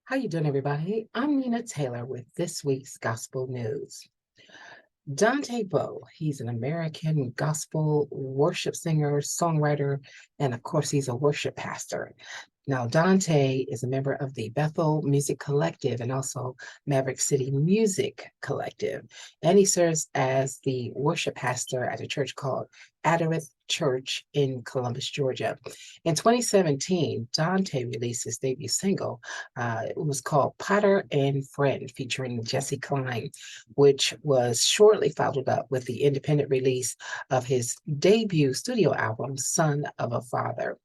How you doing, everybody? I'm Nina Taylor with this week's Gospel News. Dante Bowe, he's an American gospel worship singer, songwriter, and of course, he's a worship pastor. Now, Dante is a member of the Bethel Music Collective and also Maverick City Music Collective. And he serves as the worship pastor at a church called Adderith Church in Columbus, Georgia. In 2017, Dante released his debut single. It was called Potter and Friend, featuring Jesse Klein, which was shortly followed up with the independent release of his debut studio album, Son of a Father.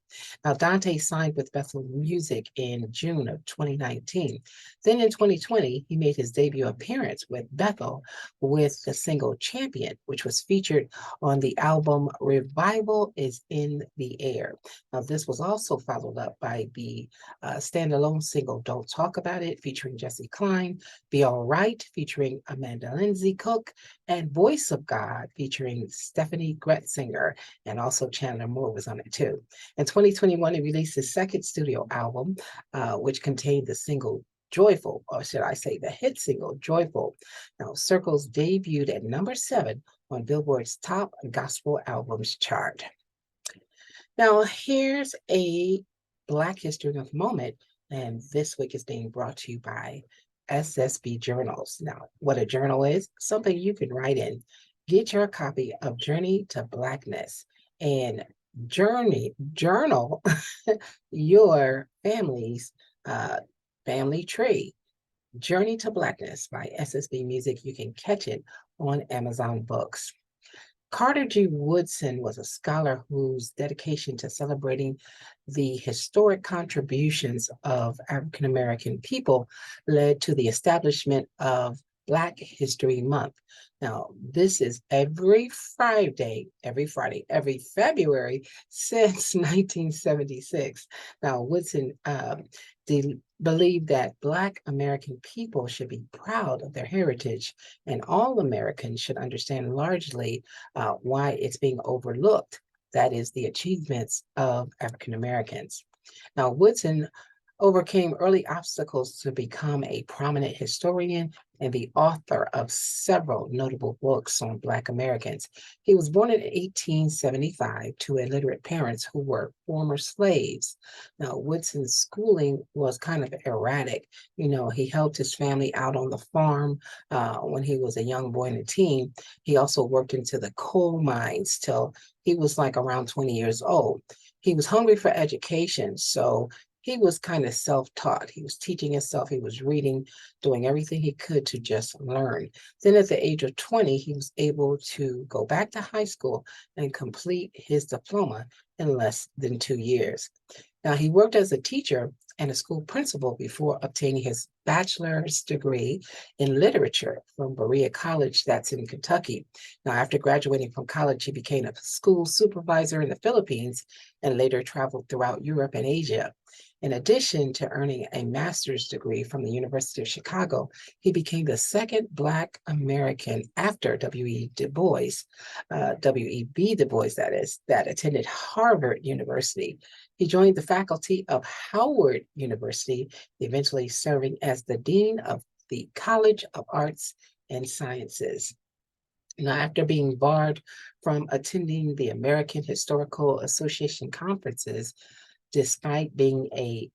Now, Dante signed with Bethel Music in June of 2019. Then in 2020, he made his debut appearance with Bethel with the single Champion, which was featured on the album Revival is in the Air. Now, this was also followed up by the standalone single Don't Talk About It, featuring Jesse Klein, Be All Right, featuring Amanda Lindsay Cook, and Voice of God, featuring Stephanie Gretzinger, and also Chandler Moore was on it too. In 2021, he released his second studio album, which contained the single Joyful, or should I say the hit single Joyful. Now, Circles debuted at number 7 on Billboard's top gospel albums chart. Now, here's a Black History Month moment, and this week is being brought to you by SSB Journals. Now, what a journal is, something you can write in. Get your copy of Journey to Blackness and journal your family's uh, family tree. Journey to Blackness by SSB Music. You can catch it on Amazon Books. Carter G. Woodson was a scholar whose dedication to celebrating the historic contributions of African American people led to the establishment of Black History Month. Now, this is every February since 1976. Now, Woodson believed that Black American people should be proud of their heritage, and all Americans should understand largely why it's being overlooked. That is the achievements of African Americans. Now, Woodson overcame early obstacles to become a prominent historian and the author of several notable books on Black Americans. He was born in 1875 to illiterate parents who were former slaves. Now, Woodson's schooling was kind of erratic. He helped his family out on the farm when he was a young boy and a teen. He also worked into the coal mines till he was like around 20 years old. He was hungry for education, so he was kind of self-taught. He was teaching himself, he was reading, doing everything he could to just learn. Then at the age of 20, he was able to go back to high school and complete his diploma in less than 2 years. Now, he worked as a teacher and a school principal before obtaining his bachelor's degree in literature from Berea College, that's in Kentucky. Now, after graduating from college, he became a school supervisor in the Philippines and later traveled throughout Europe and Asia. In addition to earning a master's degree from the University of Chicago, he became the second Black American after W.E.B. Du Bois, that is, that attended Harvard University. He joined the faculty of Howard University, eventually serving as the dean of the College of Arts and Sciences. Now, after being barred from attending the American Historical Association conferences, despite being a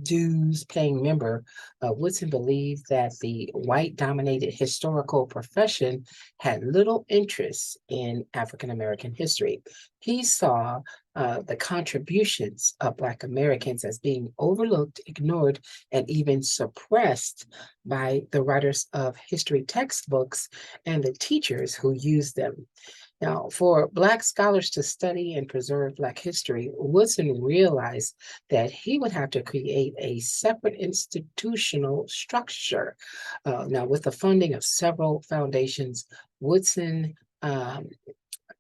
dues paying member, Woodson believed that the white dominated historical profession had little interest in African American history. He saw the contributions of Black Americans as being overlooked, ignored, and even suppressed by the writers of history textbooks and the teachers who used them. Now, for Black scholars to study and preserve Black history, Woodson realized that he would have to create a separate institutional structure. Now, with the funding of several foundations, Woodson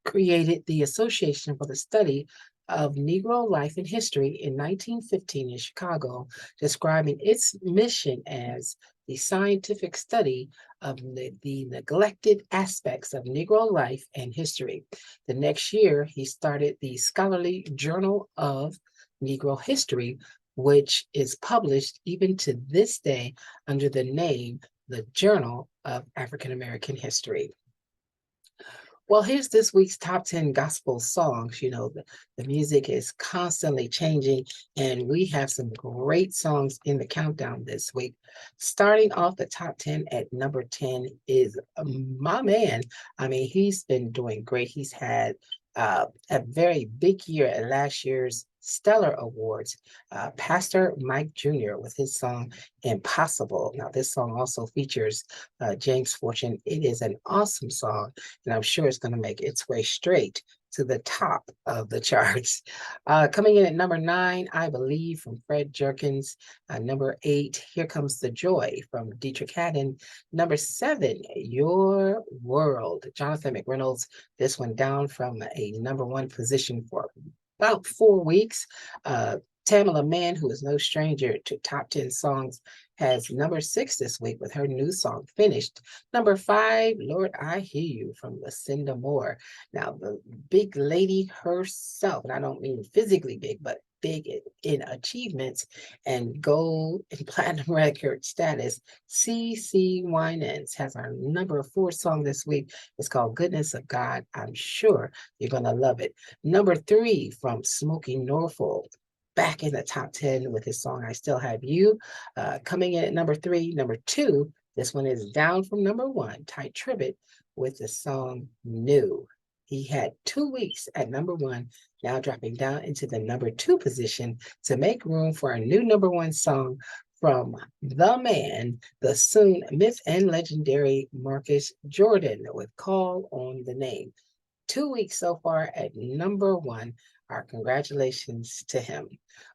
created the Association for the Study of Negro Life and History in 1915 in Chicago, describing its mission as the scientific study of the neglected aspects of Negro life and history. The next year, he started the scholarly Journal of Negro History, which is published even to this day under the name the Journal of African American History. Well, here's this week's top 10 gospel songs. The music is constantly changing, and we have some great songs in the countdown this week. Starting off the top 10 at number 10 is my man. I mean, he's been doing great. He's had a very big year at last year's Stellar Awards. Pastor Mike Jr. with his song Impossible. Now, this song also features James Fortune. It is an awesome song, and I'm sure it's going to make its way straight to the top of the charts. Coming in at number 9, I Believe from Fred Jerkins. Number 8, Here Comes the Joy from Dietrich Haddon. Number 7, Your World, Jonathan McReynolds. This one down from a number 1 position for about 4 weeks. Tamala Mann, who is no stranger to top 10 songs, has number 6 this week with her new song, Finished. Number 5, Lord, I Hear You from Lucinda Moore. Now, the big lady herself, and I don't mean physically big, but big in achievements and gold and platinum record status, CeCe Winans has our number 4 song this week. It's called Goodness of God. I'm sure you're going to love it. Number 3 from Smokey Norfolk, back in the top 10 with his song I Still Have You. Coming in at number 3. Number 2, this one is down from number 1, Ty Tribbett with the song New. He had 2 weeks at number 1, now dropping down into the number 2 position to make room for a new number 1 song from the man, the soon myth and legendary Marcus Jordan with Call on the Name. 2 weeks so far at number 1. Our congratulations to him.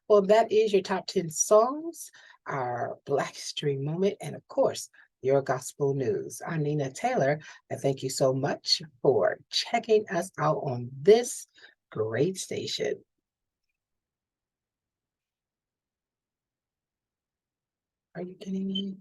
Well, that is your top 10 songs, our Black History moment, and of course, your gospel news. I'm Nina Taylor. I thank you so much for checking us out on this great station. Are you kidding me?